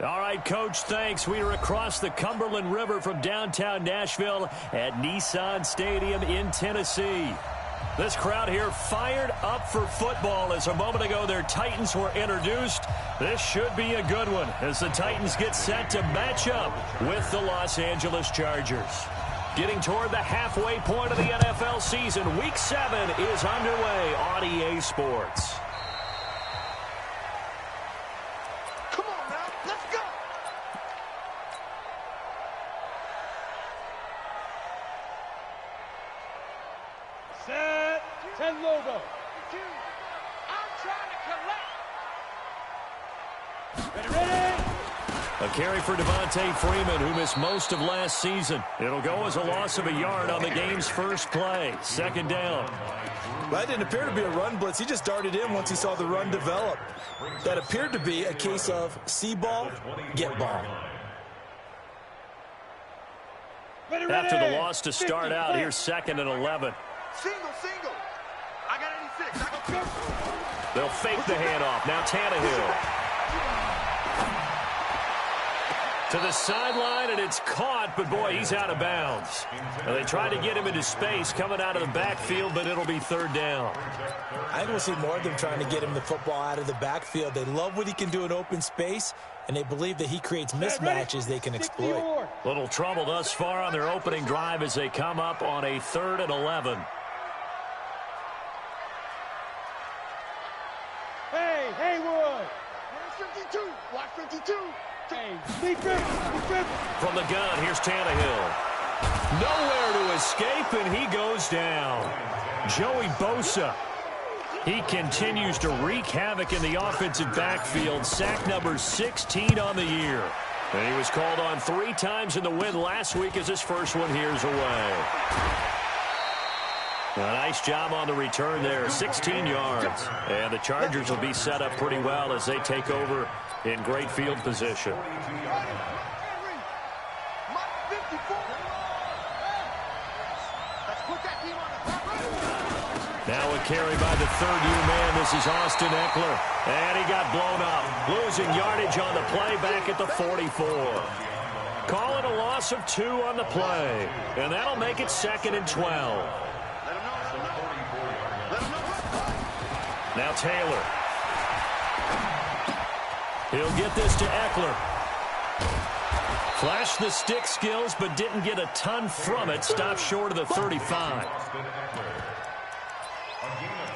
All right, Coach, thanks. We are across the Cumberland River from downtown Nashville at Nissan Stadium in Tennessee. This crowd here fired up for football as a moment ago their Titans were introduced. This should be a good one as the Titans get set to match up with the Los Angeles Chargers. Getting toward the halfway point of the NFL season, Week 7 is underway on EA Sports. Logo. I'm trying to collect. Ready. A carry for Devontae Freeman, who missed most of last season. It'll go as a loss of a yard on the game's first play. Second down. That didn't appear to be a run blitz. He just darted in once he saw the run develop. That appeared to be a case of see ball, get ball. After the loss to start out, here's 2nd and 11. Single. I got 86. I go. They'll fake the handoff. Now Tannehill. To the sideline, and it's caught, but boy, he's out of bounds. And they tried to get him into space coming out of the backfield, but it'll be 3rd down. I think we'll see more of them trying to get him the football out of the backfield. They love what he can do in open space, and they believe that he creates mismatches they can exploit. Little trouble thus far on their opening drive as they come up on a 3rd and 11. Hey, Haywood. 52. Watch 52. Hey, Lee Griffin. From the gun, here's Tannehill. Nowhere to escape, and he goes down. Joey Bosa. He continues to wreak havoc in the offensive backfield. Sack number 16 on the year. And he was called on 3 times in the win last week as his first one here's away. A nice job on the return there, 16 yards. And the Chargers will be set up pretty well as they take over in great field position. Now a carry by the 3rd-year man. This is Austin Eckler. And he got blown up. Losing yardage on the play back at the 44. Call it a loss of 2 on the play. And that'll make it 2nd and 12. Now Taylor. He'll get this to Eckler. Flashed the stick skills, but didn't get a ton from it. Stopped short of the 35.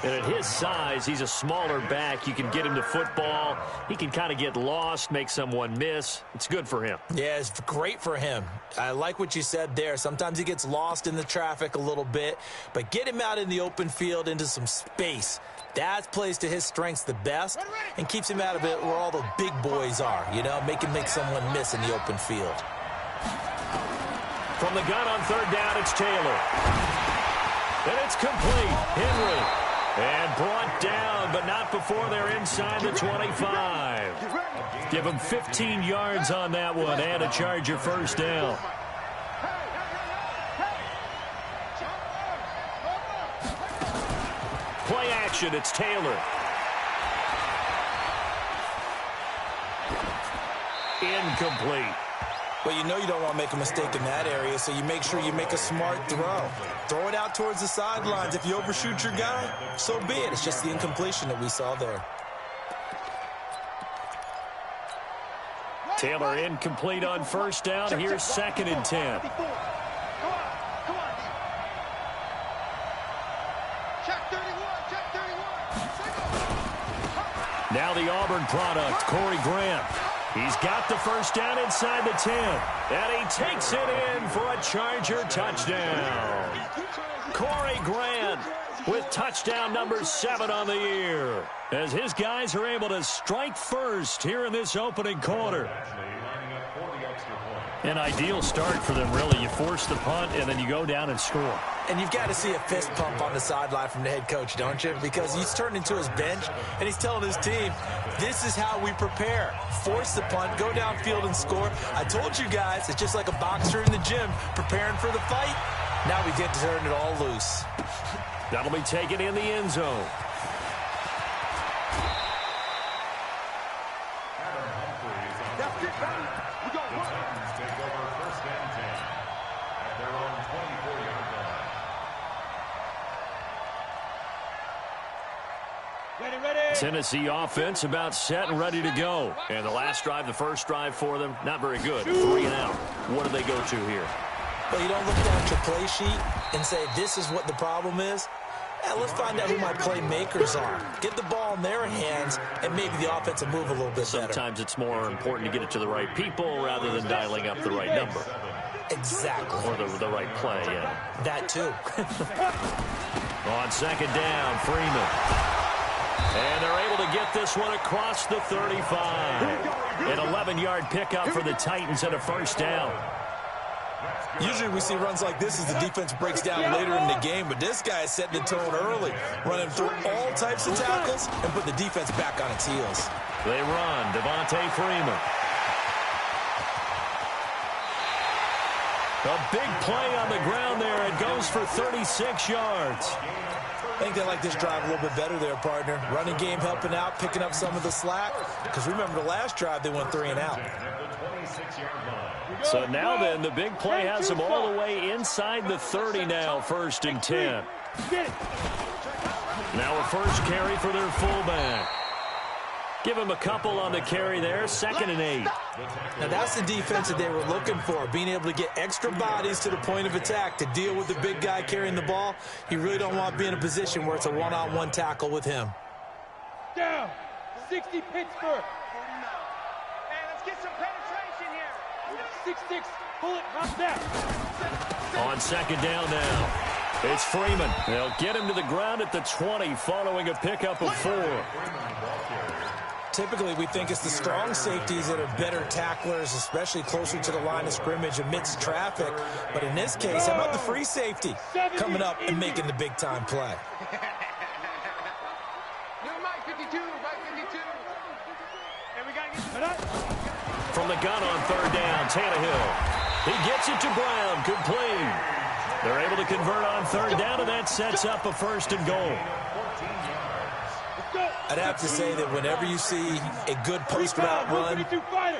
And at his size, he's a smaller back. You can get him to football. He can kind of get lost, make someone miss. It's good for him. Yeah, it's great for him. I like what you said there. Sometimes he gets lost in the traffic a little bit, but get him out in the open field into some space. That plays to his strengths the best and keeps him out of it where all the big boys are, you know, make someone miss in the open field. From the gun on 3rd down, it's Taylor. And it's complete. Henry. And brought down, but not before they're inside the 25. Give him 15 yards on that one and a Charger first down. Play action, it's Taylor. Incomplete. Well, you know you don't want to make a mistake in that area, so you make sure you make a smart throw. Throw it out towards the sidelines. If you overshoot your guy, so be it. It's just the incompletion that we saw there. Taylor incomplete on 1st down. Here's 2nd and 10. Now the Auburn product, Corey Grant. He's got the first down inside the 10. And he takes it in for a Charger touchdown. Corey Grant with touchdown number 7 on the year. As his guys are able to strike first here in this opening quarter. An ideal start for them, really. You force the punt, and then you go down and score. And you've got to see a fist pump on the sideline from the head coach, don't you? Because he's turned into his bench, and he's telling his team, this is how we prepare. Force the punt, go downfield and score. I told you guys, it's just like a boxer in the gym preparing for the fight. Now we get to turn it all loose. That'll be taken in the end zone. That's 50. Tennessee offense about set and ready to go. And the last drive, the first drive for them, not very good. 3 and out. What do they go to here? Well, you don't look down at your play sheet and say, this is what the problem is. Yeah, let's find out who my playmakers are. Get the ball in their hands, and maybe the offense will move a little bit better. Sometimes it's more important to get it to the right people rather than dialing up the right number. Exactly. Or the right play, yeah. That too. On second down, Freeman. And they're able to get this one across the 35. An 11-yard pickup for the Titans and a first down. Usually we see runs like this as the defense breaks down later in the game, but this guy is setting the tone early, running through all types of tackles and put the defense back on its heels. They run. Devontae Freeman. A big play on the ground there. It goes for 36 yards. I think they like this drive a little bit better there, partner. Running game helping out, picking up some of the slack. Because remember the last drive, they went 3 and out. So now then, the big play has them all the way inside the 30 now, 1st and 10. Now a first carry for their fullback. Give him a couple on the carry there, 2nd and 8. Now that's the defense that they were looking for, being able to get extra bodies to the point of attack to deal with the big guy carrying the ball. You really don't want to be in a position where it's a one-on-one tackle with him. Down, 60 Pittsburgh. Hey, let's get some penetration here. 6-6, pull it, hop down. On second down now, it's Freeman. They'll get him to the ground at the 20 following a pickup of 4. Typically, we think it's the strong safeties that are better tacklers, especially closer to the line of scrimmage amidst traffic. But in this case, how about the free safety coming up and making the big-time play? Mike 52, Mike 52. And we got to get From the gun on 3rd down, Tannehill. He gets it to Brown, complete. They're able to convert on 3rd down, and that sets up a 1st and goal. I'd have to say that whenever you see a good post route run,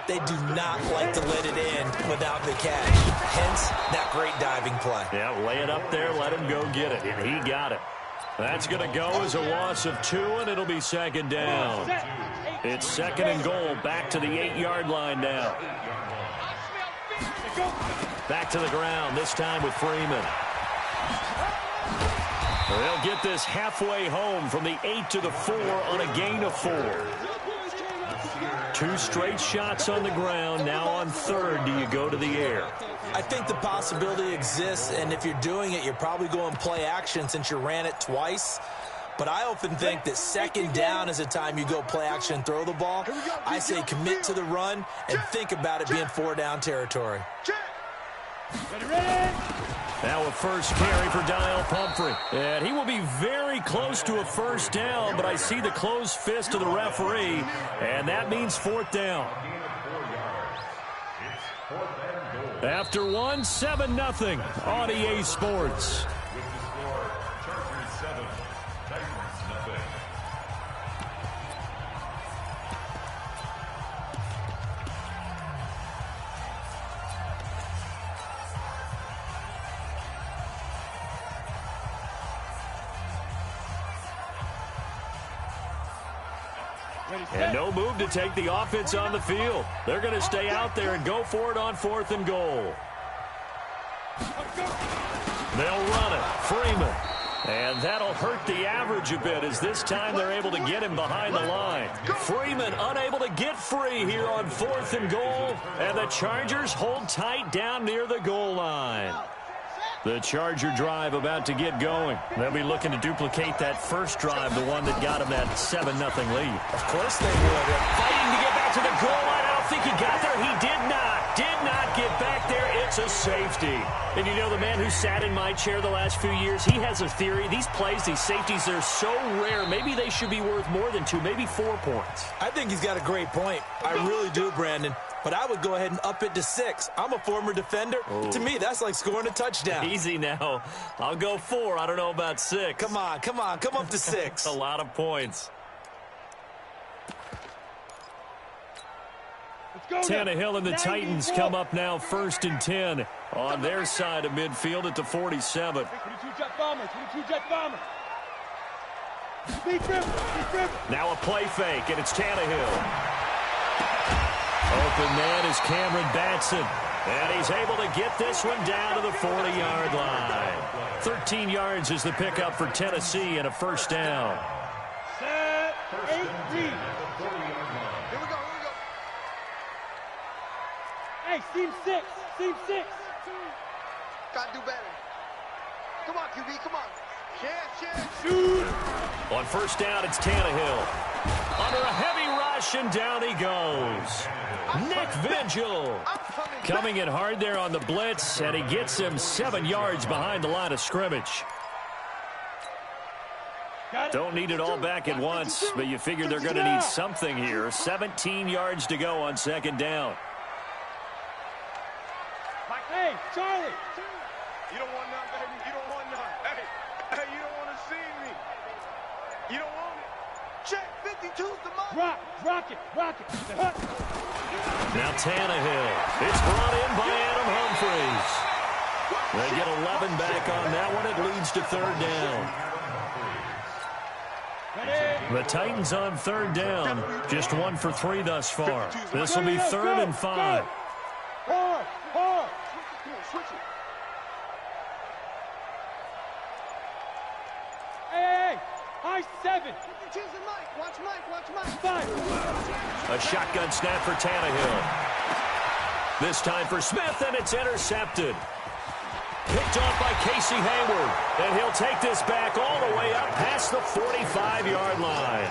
they do not like to let it in without the catch. Hence, that great diving play. Yeah, lay it up there, let him go get it, and he got it. That's going to go as a loss of 2, and it'll be 2nd down. It's 2nd and goal, back to the 8-yard line now. Back to the ground, this time with Freeman. They'll get this halfway home from the 8 to the 4 on a gain of 4. 2 straight shots on the ground. Now on 3rd, do you go to the air? I think the possibility exists, and if you're doing it, you're probably going play action since you ran it twice. But I often think that 2nd down is the time you go play action and throw the ball. I say commit to the run and think about it being 4-down territory. Now a first carry for Daniel Pumphrey. And he will be very close to a 1st down, but I see the closed fist of the referee, and that means 4th down. After 1, 7-0 on EA Sports. And no move to take the offense on the field. They're going to stay out there and go for it on 4th and goal. They'll run it. Freeman. And that'll hurt the average a bit as this time they're able to get him behind the line. Freeman unable to get free here on 4th and goal. And the Chargers hold tight down near the goal line. The Charger drive about to get going. They'll be looking to duplicate that first drive, the one that got them that 7-0 lead. Of course they would. Fighting to get back to the goal line. I don't think he got there. He did not get back there. It's a safety. And you know, the man who sat in my chair the last few years, he has a theory. These plays, these safeties, they're so rare. Maybe they should be worth more than 2, maybe 4 points. I think he's got a great point. I really do, Brandon. But I would go ahead and up it to 6. I'm a former defender. Oh. To me, that's like scoring a touchdown. Easy now. I'll go 4. I don't know about 6. Come on. Come up to 6. A lot of points. Tannehill and the Titans come up now 1st and 10 on their side of midfield at the 47. 22 Jet Bomber, 22 Jet Bomber. Now a play fake, and it's Tannehill. Open man is Cameron Batson. And he's able to get this one down to the 40-yard line. 13 yards is the pickup for Tennessee and a first down. Set, 18. Here we go. Hey, seam 6. Gotta do better. Come on, QB, come on. Share. Shoot. On first down, it's Tannehill. Under a heavy rush, and down he goes. Nick Vigil coming in hard there on the blitz, and he gets him 7 yards behind the line of scrimmage. Don't need it all back at once, but you figure they're going to need something here. 17 yards to go on second down. Hey, Charlie. You don't want none, baby. You don't want none. Hey, you don't want to see me. You don't want it. Check 52's the money. Rock it. Now Tannehill. It's brought in by Adam Humphries. They get 11 back on that one. It leads to third down. The Titans on third down. Just 1 for 3 thus far. This will be 3rd and 5. Hard. Switch it. Hey, high 7. Choose the mic. Watch Mike. 5. A shotgun snap for Tannehill. This time for Smith, and it's intercepted. Picked off by Casey Hayward, and he'll take this back all the way up past the 45-yard line.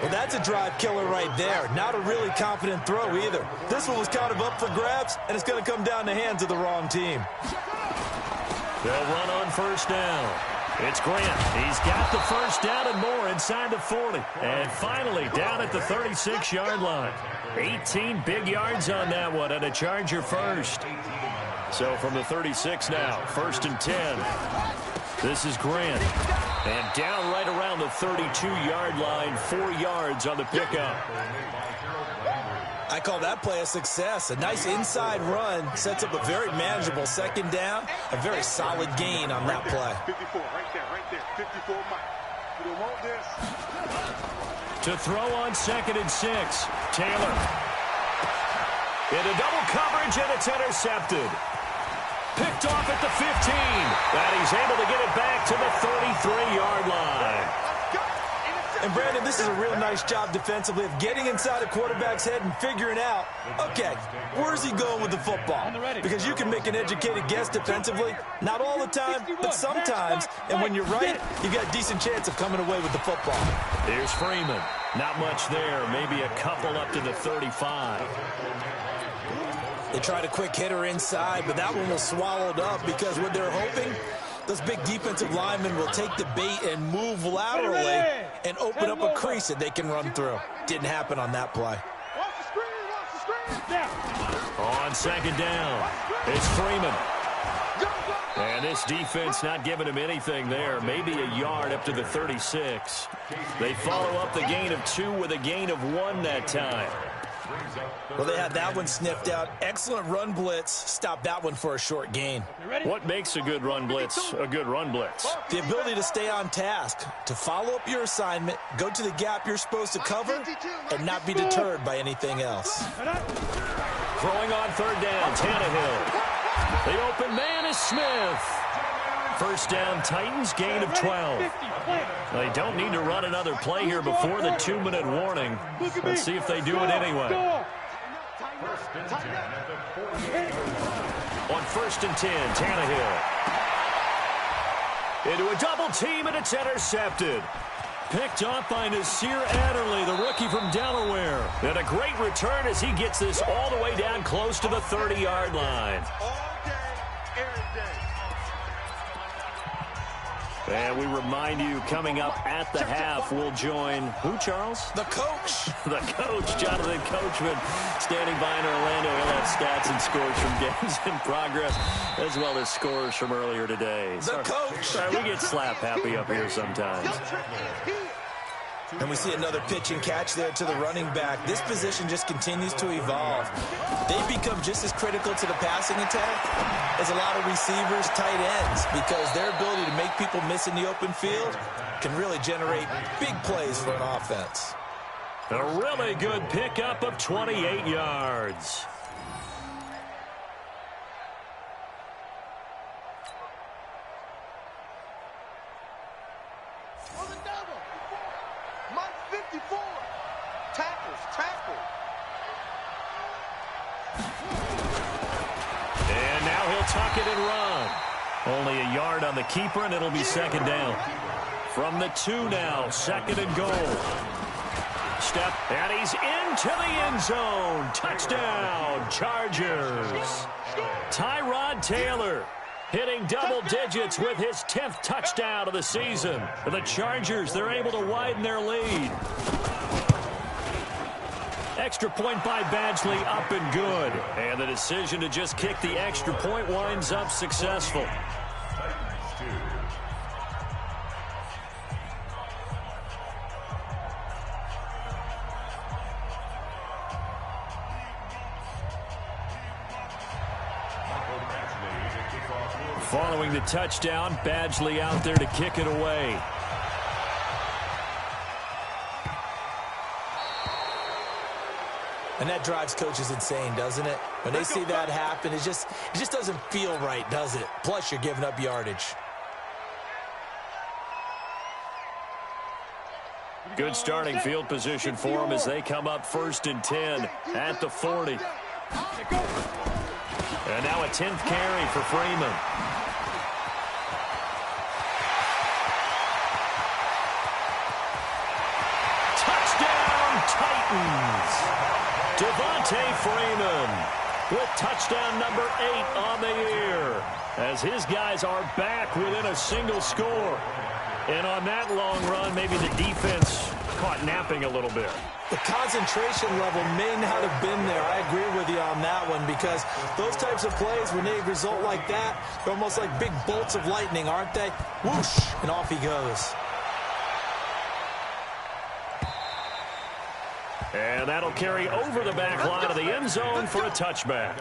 Well, that's a drive killer right there. Not a really confident throw either. This one was kind of up for grabs, and it's going to come down the hands of the wrong team. They'll run on first down. It's Grant. He's got the first down and more inside the 40. And finally down at the 36-yard line. 18 big yards on that one, and a Charger first. So from the 36 now, 1st and 10. This is Grant. And down right around the 32-yard line, 4 yards on the pickup. I call that play a success. A nice inside run sets up a very manageable second down. A very solid gain on that play. 54, right there. 54, Mike. You don't want this. To throw on 2nd and 6, Taylor. Into double coverage, and it's intercepted. Picked off at the 15, and he's able to get it back to the 33-yard line. And, Brandon, this is a real nice job defensively of getting inside a quarterback's head and figuring out, okay, where's he going with the football? Because you can make an educated guess defensively, not all the time, but sometimes. And when you're right, you got a decent chance of coming away with the football. Here's Freeman. Not much there, maybe a couple up to the 35. They tried a quick hitter inside, but that one was swallowed up because what they're hoping, those big defensive linemen will take the bait and move laterally and open up a crease that they can run through. Didn't happen on that play. Watch the screen. On second down, it's Freeman. And this defense not giving him anything there. Maybe a yard up to the 36. They follow up the gain of 2 with a gain of 1 that time. Well, they had that one sniffed out. Excellent run blitz. Stopped that one for a short gain. What makes a good run blitz a good run blitz? The ability to stay on task, to follow up your assignment, go to the gap you're supposed to cover, and not be deterred by anything else. Throwing on third down, Tannehill. The open man is Smith. First down, Titans, gain of 12. They don't need to run another play here before the 2-minute warning. Let's see if they do it anyway. On 1st and 10, Tannehill. Into a double team, and it's intercepted. Picked off by Nasir Adderley, the rookie from Delaware. And a great return as he gets this all the way down close to the 30-yard line. And we remind you, coming up at the half, we'll join who, Charles? The coach. The coach, Jonathan Coachman, standing by in Orlando. He'll have stats and scores from games in progress, as well as scores from earlier today. The coach. Sorry, we get slap happy up here sometimes. And we see another pitch and catch there to the running back. This position just continues to evolve. They become just as critical to the passing attack as a lot of receivers, tight ends, because their ability to make people miss in the open field can really generate big plays for an offense. A really good pickup of 28 yards. Mike 54. Tackle. And now he'll tuck it and run. Only a yard on the keeper, and it'll be second down. From the 2 now, second and goal. Step, and he's into the end zone. Touchdown, Chargers. Tyrod Taylor hitting double digits with his 10th touchdown of the season. The Chargers, they're able to widen their lead. Extra point by Badgley, up and good. And the decision to just kick the extra point winds up successful. Following the touchdown, Badgley out there to kick it away. And that drives coaches insane, doesn't it? When they see that happen, it just doesn't feel right, does it? Plus, you're giving up yardage. Good starting field position for them as they come up 1st and 10 at the 40. And now a 10th carry for Freeman. Touchdown, Titans! Devontae Freeman with touchdown number 8 on the year as his guys are back within a single score. And on that long run, maybe the defense caught napping a little bit. The concentration level may not have been there. I agree with you on that one because those types of plays, when they result like that, they're almost like big bolts of lightning, aren't they? Whoosh, and off he goes. And that'll carry over the back line of the end zone for a touchback.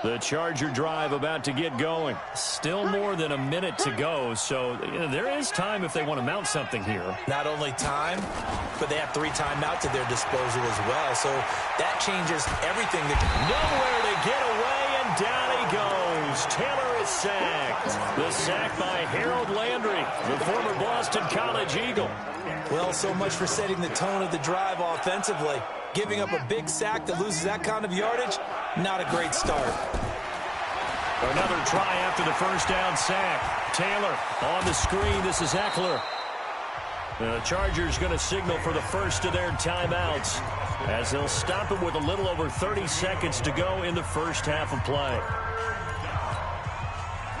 The Charger drive about to get going. Still more than a minute to go, so there is time if they want to mount something here. Not only time, but they have 3 timeouts at their disposal as well, so that changes everything. Nowhere to get away, and down he goes. Taylor is sacked. The sack by Harold Landry, the former Boston College Eagle. Well, so much for setting the tone of the drive offensively. Giving up a big sack that loses that kind of yardage, not a great start. Another try after the first down sack. Taylor on the screen. This is Eckler. The Chargers going to signal for the first of their timeouts as they'll stop it with a little over 30 seconds to go in the first half of play.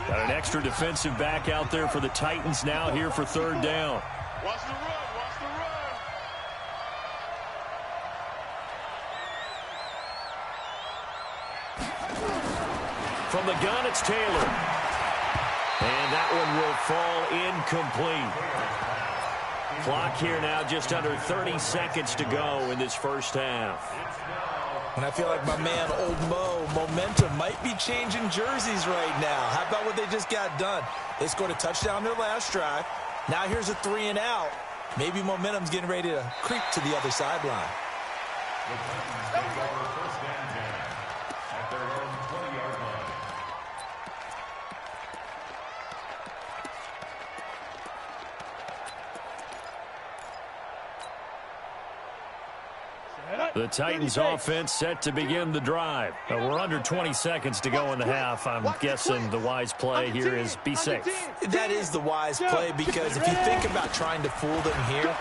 Got an extra defensive back out there for the Titans now here for 3rd down. Watch the run. From the gun, it's Taylor. And that one will fall incomplete. Clock here now, just under 30 seconds to go in this first half. And I feel like my man, Old Mo, momentum might be changing jerseys right now. How about what they just got done? They scored a touchdown their last drive. Now here's a 3 and out. Maybe momentum's getting ready to creep to the other sideline. The Titans offense set to begin the drive. We're under 20 seconds to go in the half. I'm guessing the wise play here is be safe. That is the wise play because if you think about trying to fool them here,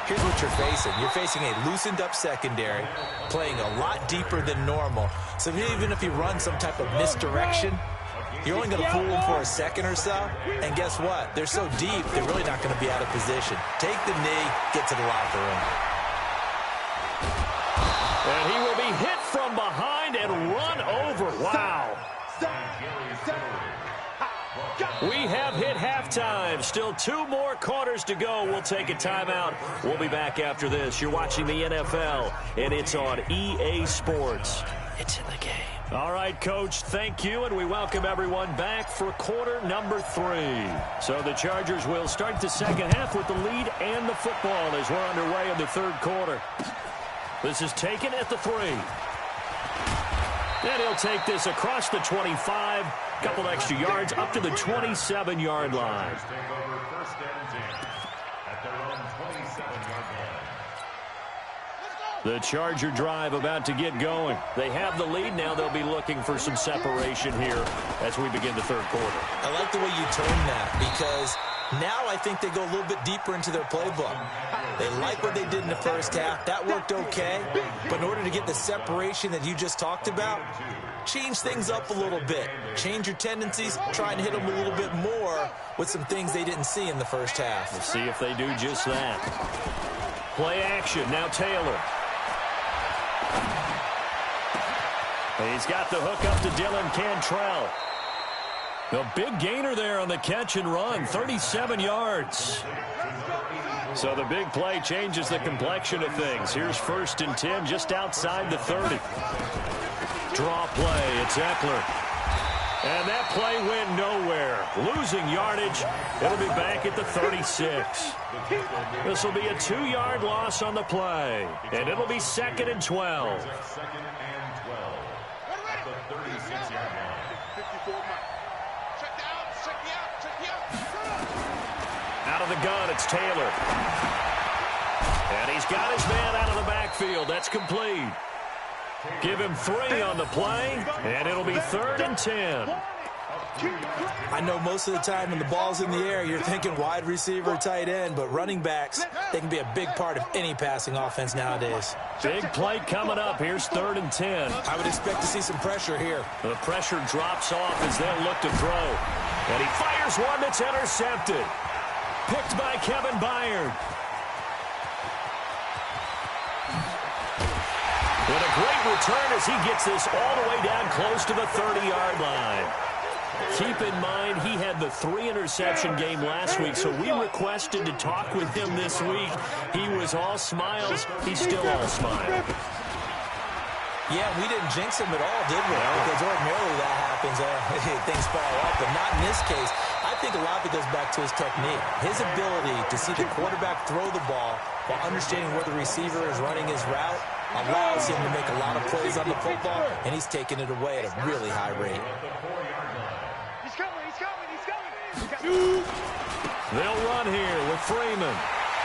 here's what you're facing. You're facing a loosened up secondary, playing a lot deeper than normal. So even if you run some type of misdirection, you're only going to fool them for a second or so. And guess what? They're so deep, they're really not going to be out of position. Take the knee, get to the locker room. And he will be hit from behind and run over. Wow. We have hit halftime. Still 2 more quarters to go. We'll take a timeout. We'll be back after this. You're watching the NFL, and it's on EA Sports. It's in the game. All right, Coach, thank you, and we welcome everyone back for quarter number 3. So the Chargers will start the second half with the lead and the football as we're underway in the third quarter. This is taken at the 3. And he'll take this across the 25, a couple extra yards up to the 27-yard line. The Charger drive about to get going. They have the lead. Now they'll be looking for some separation here as we begin the third quarter. I like the way you turned that because now I think they go a little bit deeper into their playbook. They like what they did in the first half. That worked okay. But in order to get the separation that you just talked about, change things up a little bit. Change your tendencies. Try and hit them a little bit more with some things they didn't see in the first half. We'll see if they do just that. Play action. Now Taylor. He's got the hook up to Dylan Cantrell. A big gainer there on the catch and run, 37 yards. So the big play changes the complexion of things. Here's 1st and 10 just outside the 30. Draw play, it's Eckler. And that play went nowhere. Losing yardage. It'll be back at the 36. This will be a 2-yard loss on the play. And it'll be 2nd and 12. Out of the gun, it's Taylor. And he's got his man out of the backfield. That's complete. Give him 3 on the play, and it'll be 3rd and 10. I know most of the time when the ball's in the air, you're thinking wide receiver, tight end, but running backs, they can be a big part of any passing offense nowadays. Big play coming up. Here's 3rd and 10. I would expect to see some pressure here. The pressure drops off as they'll look to throw. And he fires one that's intercepted. Picked by Kevin Byard. With a great return as he gets this all the way down close to the 30-yard line. Keep in mind, he had the 3-interception game last week, so we requested to talk with him this week. He was all smiles. He's still all smiles. Yeah, we didn't jinx him at all, did we? Because ordinarily that happens. Things fall up, but not in this case. I think a lot of it goes back to his technique. His ability to see the quarterback throw the ball while understanding where the receiver is running his route allows him to make a lot of plays on the football, and he's taking it away at a really high rate. He's coming. They'll run here with Freeman.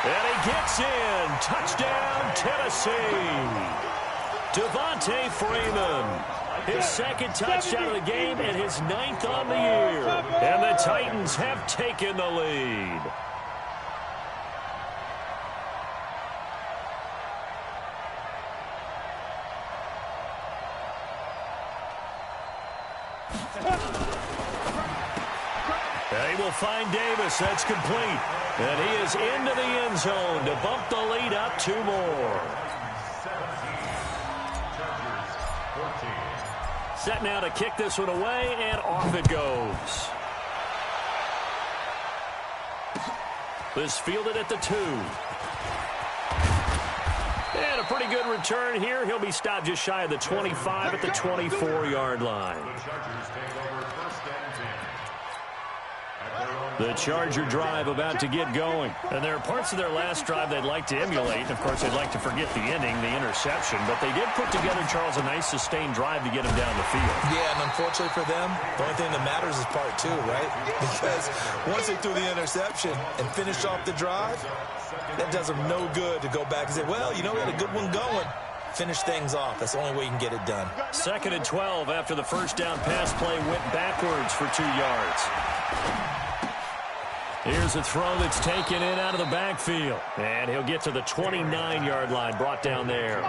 And he gets in. Touchdown, Tennessee. Devontae Freeman. His 2nd touchdown of the game and his 9th on the year. And the Titans have taken the lead. They will find Davis. That's complete. And he is into the end zone to bump the lead up 2 more. Set now to kick this one away, and off it goes. This fielded at the 2. And a pretty good return here. He'll be stopped just shy of the 25 at the 24-yard line. The Charger drive about to get going. And there are parts of their last drive they'd like to emulate. Of course, they'd like to forget the ending, the interception. But they did put together, Charles, a nice sustained drive to get him down the field. Yeah, and unfortunately for them, the only thing that matters is part 2, right? Because once they threw the interception and finished off the drive, that does them no good to go back and say, well, you know, we had a good one going. Finish things off. That's the only way you can get it done. 2nd and 12 after the first down pass play went backwards for 2 yards. Here's a throw that's taken in out of the backfield. And he'll get to the 29-yard line, brought down there.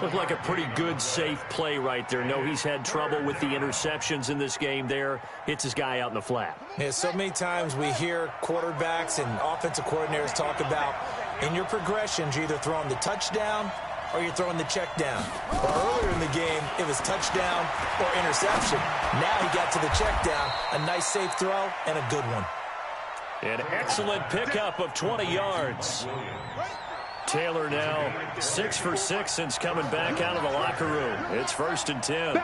Looked like a pretty good, safe play right there. No, he's had trouble with the interceptions in this game there. Hits his guy out in the flat. Yeah, so many times we hear quarterbacks and offensive coordinators talk about in your progressions, you're either throwing the touchdown or you're throwing the check down. Or earlier in the game, it was touchdown or interception. Now he got to the check down, a nice safe throw, and a good one. An excellent pickup of 20 yards. Taylor now 6 for 6 since coming back out of the locker room. It's 1st and 10.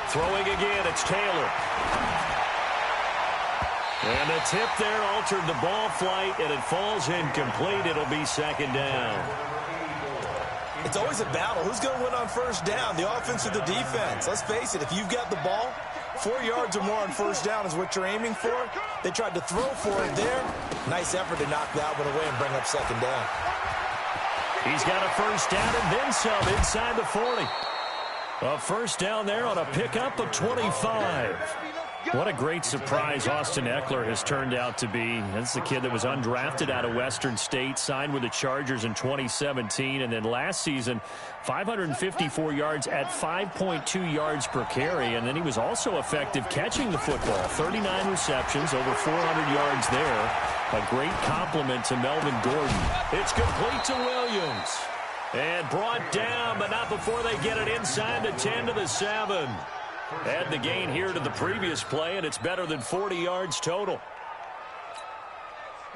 Throwing again, it's Taylor. And the tip there altered the ball flight, and it falls incomplete. It'll be 2nd down. It's always a battle. Who's going to win on 1st down, the offense or the defense? Let's face it, if you've got the ball, 4 yards or more on 1st down is what you're aiming for. They tried to throw for it there. Nice effort to knock that one away and bring up 2nd down. He's got a 1st down and then some inside the 40. A 1st down there on a pickup of 25. What a great surprise Austin Ekeler has turned out to be. That's the kid that was undrafted out of Western State, signed with the Chargers in 2017, and then last season, 554 yards at 5.2 yards per carry, and then he was also effective catching the football. 39 receptions, over 400 yards there. A great compliment to Melvin Gordon. It's complete to Williams. And brought down, but not before they get it inside the 10 to the 7. Add the gain here to the previous play, and it's better than 40 yards total.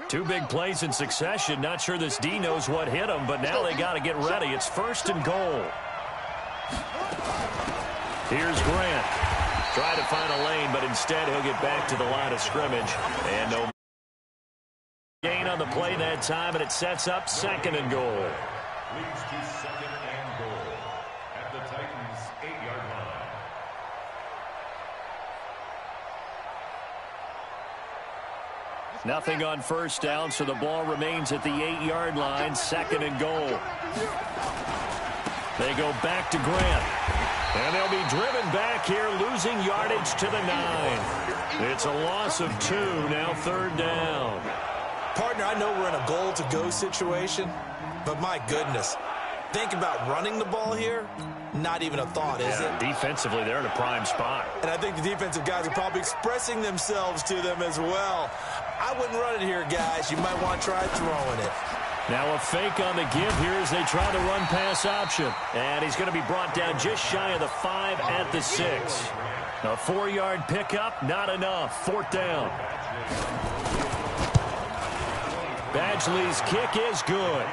2 big plays in succession. Not sure this D knows what hit him, but now they got to get ready. It's 1st and goal. Here's Grant. Try to find a lane, but instead he'll get back to the line of scrimmage. And no gain on the play that time, and it sets up 2nd and goal. Leads to 2nd and goal at the Titans' 8-yard line. Nothing on 1st down, so the ball remains at the 8-yard line. 2nd and goal. They go back to Grant. And they'll be driven back here, losing yardage to the 9. It's a loss of 2, now 3rd down. Partner, I know we're in a goal-to-go situation, but my goodness, think about running the ball here. Not even a thought, is it? Defensively, they're in a prime spot. And I think the defensive guys are probably expressing themselves to them as well. I wouldn't run it here, guys. You might want to try throwing it. Now a fake on the give here as they try the run-pass option. And he's going to be brought down just shy of the 5 at the 6. A 4-yard pickup, not enough. 4th down. Badgley's kick is good.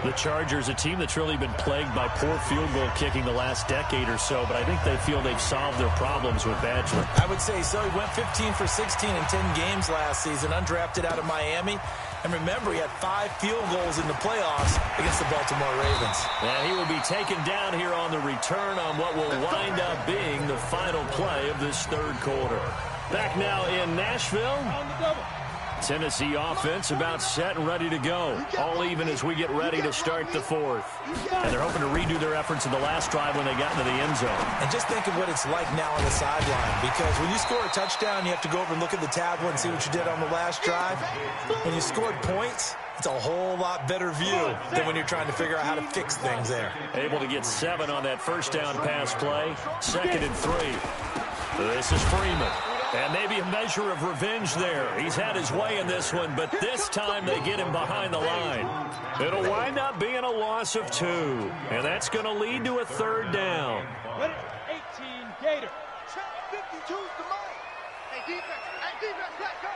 The Chargers, a team that's really been plagued by poor field goal kicking the last decade or so, but I think they feel they've solved their problems with Badgley. I would say so. He went 15 for 16 in 10 games last season, undrafted out of Miami. And remember, he had 5 field goals in the playoffs against the Baltimore Ravens. And he will be taken down here on the return on what will wind up being the final play of this 3rd quarter. Back now in Nashville. Tennessee offense about set and ready to go. All even as we get ready to start the 4th. And they're hoping to redo their efforts in the last drive when they got into the end zone. And just think of what it's like now on the sideline. Because when you score a touchdown, you have to go over and look at the tablet and see what you did on the last drive. When you scored points, it's a whole lot better view than when you're trying to figure out how to fix things there. Able to get 7 on that 1st down pass play. 2nd and 3. This is Freeman. And maybe a measure of revenge there. He's had his way in this one, but this time they get him behind the line. It'll wind up being a loss of 2. And that's going to lead to a 3rd down. 18, Gator. Check 52's the money. Hey, defense, let's go.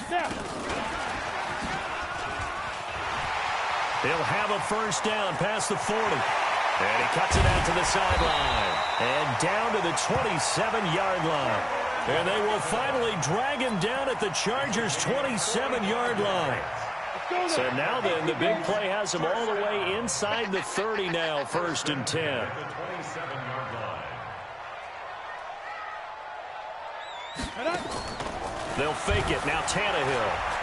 Snap. He'll have a 1st down past the 40. And he cuts it out to the sideline. And down to the 27-yard line. And they will finally drag him down at the Chargers' 27-yard line. So now then, the big play has him all the way inside the 30 now, 1st and 10. They'll fake it. Now Tannehill.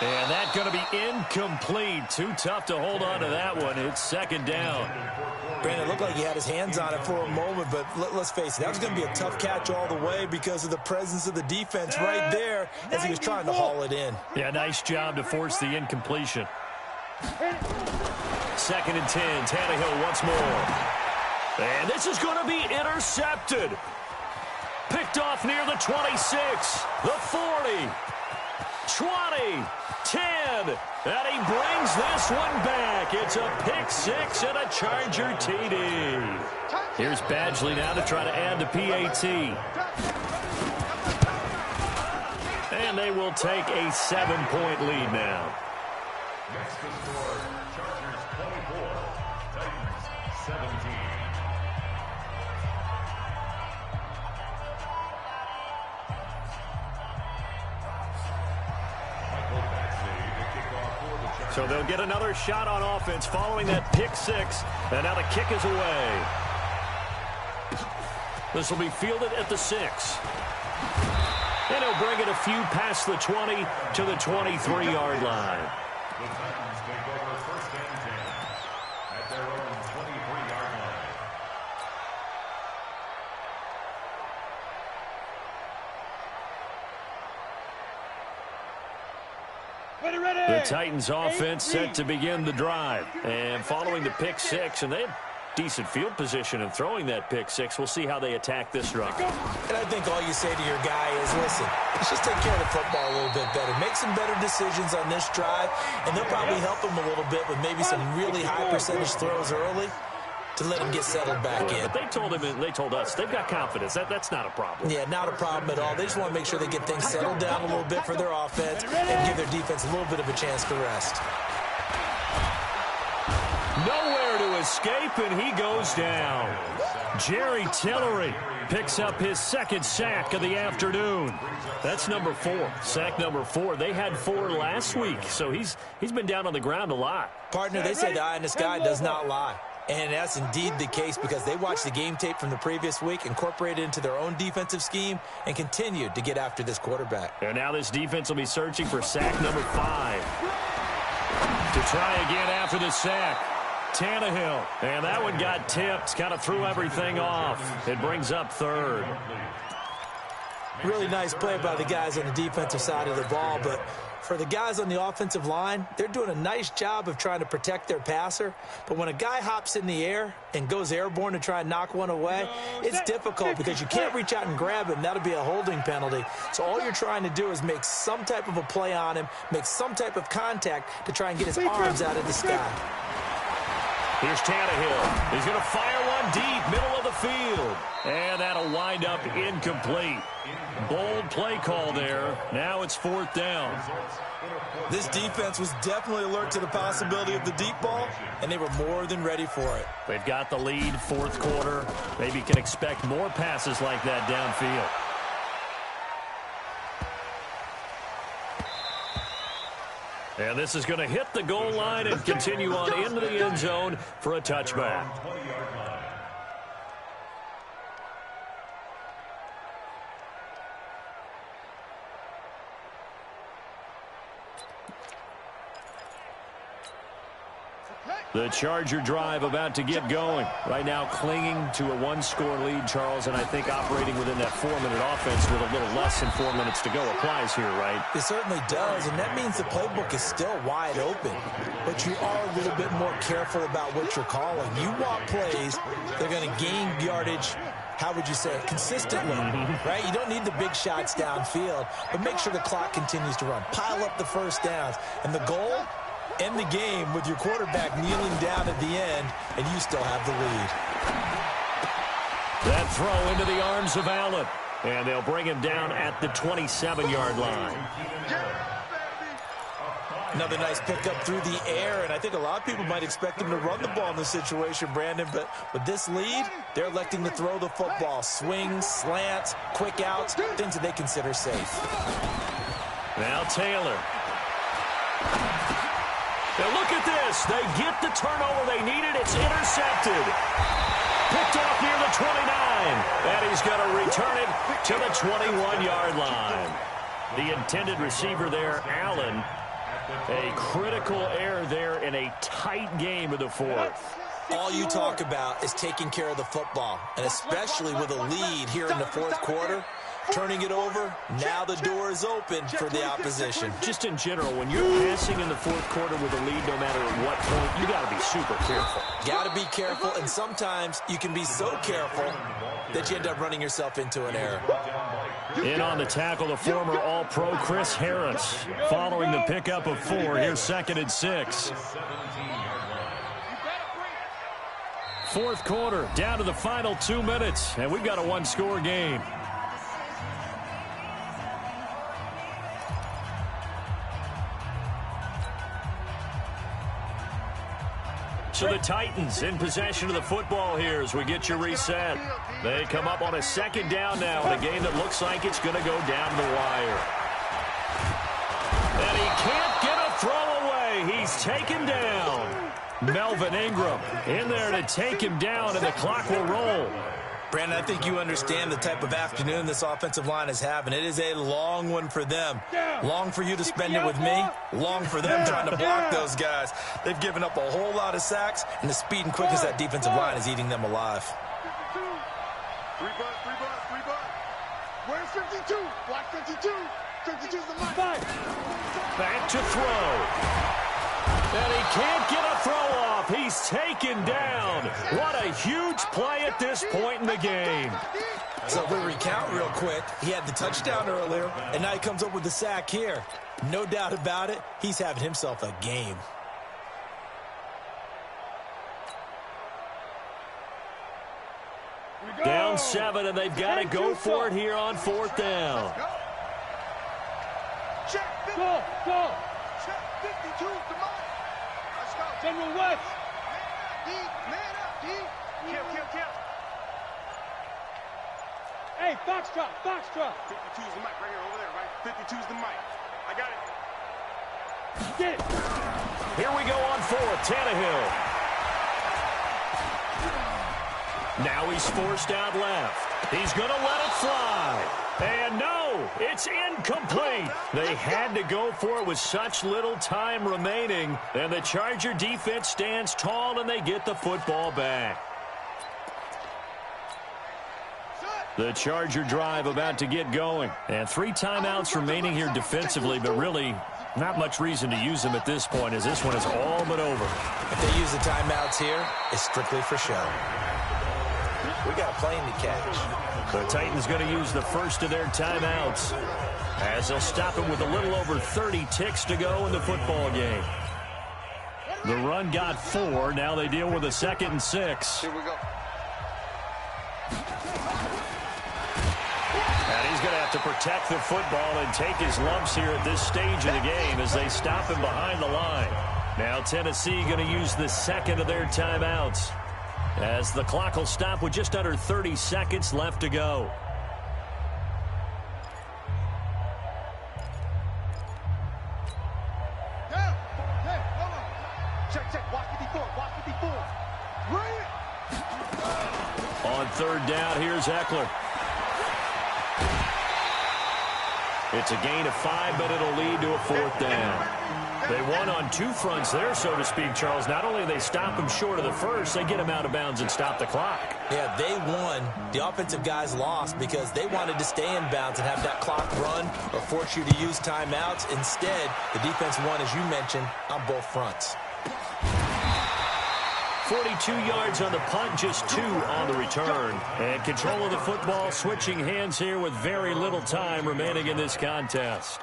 And that's going to be incomplete. Too tough to hold on to that one. It's 2nd down. Brandon, it looked like he had his hands on it for a moment, but let's face it, that was going to be a tough catch all the way because of the presence of the defense right there as he was trying to haul it in. Yeah, nice job to force the incompletion. 2nd and 10. Tannehill once more. And this is going to be intercepted. Picked off off near the 26, the 40, 20, 10, and he brings this one back. It's a pick six and a Charger TD. Here's Badgley now to try to add the PAT. And they will take a 7-point lead now. Next to score, Chargers 24, Titans 17. So they'll get another shot on offense following that pick six. And now the kick is away. This will be fielded at the 6. And he'll bring it a few past the 20 to the 23-yard line. The Titans take over first and 10 at their own 23-yard line. The Titans offense set to begin the drive. And following the pick six, and they have decent field position in throwing that pick six. We'll see how they attack this drive. And I think all you say to your guy is, listen, let's just take care of the football a little bit better. Make some better decisions on this drive, and they'll probably help him a little bit with maybe some really high percentage throws early to let him get settled back in. But they told him, and they told us, they've got confidence. That's not a problem. Yeah, not a problem at all. They just want to make sure they get things settled down a little bit for their offense and give their defense a little bit of a chance to rest. Nowhere to escape, and he goes down. Jerry Tillery picks up his second sack of the afternoon. That's number 4. Sack number 4. They had 4 last week, so he's been down on the ground a lot. Partner, they say the eye in the sky does not lie. And that's indeed the case because they watched the game tape from the previous week, incorporated it into their own defensive scheme, and continued to get after this quarterback. And now this defense will be searching for sack number 5. To try again after the sack. Tannehill. And that one got tipped. Kind of threw everything off. It brings up 3rd. Really nice play by the guys on the defensive side of the ball, but for the guys on the offensive line, they're doing a nice job of trying to protect their passer. But when a guy hops in the air and goes airborne to try and knock one away, it's difficult because you can't reach out and grab him. That'll be a holding penalty. So all you're trying to do is make some type of a play on him, make some type of contact to try and get his arms out of the sky. Here's Tannehill. He's going to fire one deep, middle of the field. And that'll wind up incomplete. Bold play call there. Now it's 4th down. This defense was definitely alert to the possibility of the deep ball, and they were more than ready for it. They've got the lead, 4th quarter. Maybe can expect more passes like that downfield. And this is going to hit the goal line and continue on into the end zone for a touchback. The Charger drive about to get going. Right now clinging to a 1-score lead, Charles, and I think operating within that 4-minute offense with a little less than 4 minutes to go applies here, right? It certainly does, and that means the playbook is still wide open. But you are a little bit more careful about what you're calling. You want plays that are going to gain yardage, how would you say it, consistently, right? You don't need the big shots downfield, but make sure the clock continues to run. Pile up the first downs, and the goal, end the game with your quarterback kneeling down at the end, and you still have the lead. That throw into the arms of Allen, and they'll bring him down at the 27-yard line. Another nice pickup through the air, and I think a lot of people might expect them to run the ball in this situation, Brandon, but with this lead, they're electing to throw the football. Swings, slants, quick outs, things that they consider safe. Now Taylor. Now look at this. They get the turnover they needed. It's intercepted. Picked off near the 29. And he's going to return it to the 21-yard line. The intended receiver there, Allen. A critical error there in a tight game of the 4th. All you talk about is taking care of the football, and especially with a lead here in the 4th quarter. Turning it over, now the door is open for the opposition. Just in general, when you're passing in the 4th quarter with a lead, no matter at what point, you got to be super careful. Got to be careful, and sometimes you can be so careful that you end up running yourself into an error. In on the tackle, the former All-Pro Chris Harris. Following the pickup of 4, here's 2nd and 6. Fourth quarter, down to the final 2 minutes, and we've got a one-score game. So the Titans in possession of the football here as we get you reset. They come up on a 2nd down now in a game that looks like it's going to go down the wire. And he can't get a throw away. He's taken down. Melvin Ingram in there to take him down, and the clock will roll. Brandon, I think you understand the type of afternoon this offensive line is having. It is a long one for them. Long for you to spend it with me. Long for them trying to block those guys. They've given up a whole lot of sacks, and the speed and quickness of that defensive line is eating them alive. 3 bucks. Where's 52? Block 52. 52's the mic. Back to throw. And he can't get a throw off. He's taken down. What a huge play at this point in the game. So we recount real quick. He had the touchdown earlier, and now he comes up with the sack here. No doubt about it, he's having himself a game. Down 7, and they've got to go for it here on 4th down. Check 50. Go. Check 52's the mic. Let's go. General West. Man up, D. Kill. Hey, Foxtrot. 52's the mic right here, over there, right? 52's the mic. I got it. Get it. Here we go on 4th. Tannehill. Now he's forced out left. He's going to let it fly. And no, it's incomplete. They had to go for it with such little time remaining. And the Charger defense stands tall, and they get the football back. The Charger drive about to get going. And 3 timeouts remaining here defensively, but really not much reason to use them at this point, as this one is all but over. If they use the timeouts here, it's strictly for show. We got a plane to catch. The Titans going to use the first of their timeouts as they'll stop him with a little over 30 ticks to go in the football game. The run got 4. Now they deal with a 2nd and 6. Here we go. And he's going to have to protect the football and take his lumps here at this stage of the game as they stop him behind the line. Now Tennessee going to use the 2nd of their timeouts, as the clock will stop with just under 30 seconds left to go. Check. Watch 54. Bring it. On 3rd down, here's Eckler. It's a gain of 5, but it'll lead to a 4th down. They won on 2 fronts there, so to speak, Charles. Not only do they stop him short of the first, they get him out of bounds and stop the clock. Yeah, they won. The offensive guys lost because they wanted to stay in bounds and have that clock run or force you to use timeouts. Instead, the defense won, as you mentioned, on both fronts. 42 yards on the punt, just 2 on the return. And control of the football switching hands here with very little time remaining in this contest.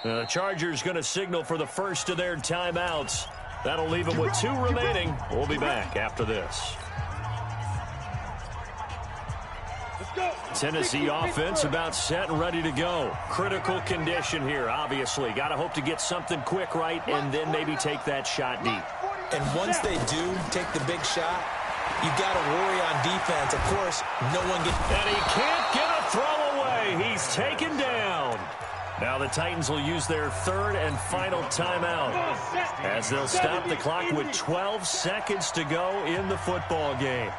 Now the Chargers going to signal for the first of their timeouts. That'll leave them with 2 remaining. We'll be back after this. Tennessee offense about set and ready to go. Critical condition here, obviously. Got to hope to get something quick right and then maybe take that shot deep. And once they do take the big shot, you got to worry on defense. Of course, no one gets... And he can't get a throw away. He's taken down. Now the Titans will use their 3rd and final timeout as they'll stop the clock with 12 seconds to go in the football game.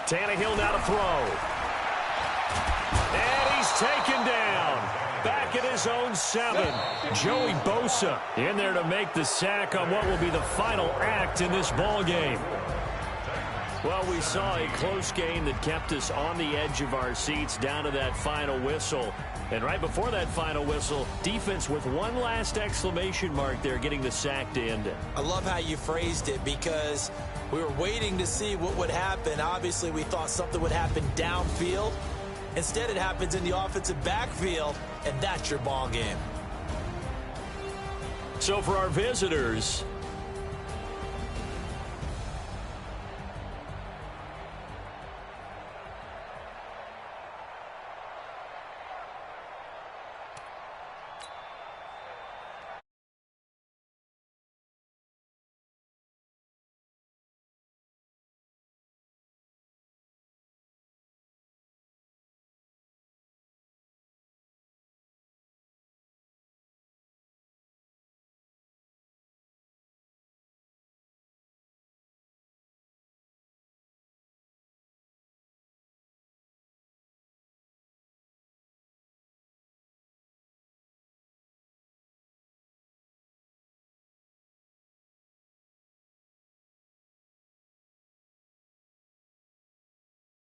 Tannehill now to throw. And he's taken down. Back at his own 7. Joey Bosa in there to make the sack on what will be the final act in this ball game. Well, we saw a close game that kept us on the edge of our seats down to that final whistle. And right before that final whistle, defense with one last exclamation mark there, getting the sack to end it. I love how you phrased it, because we were waiting to see what would happen. Obviously, we thought something would happen downfield. Instead, it happens in the offensive backfield, and that's your ball game. So for our visitors,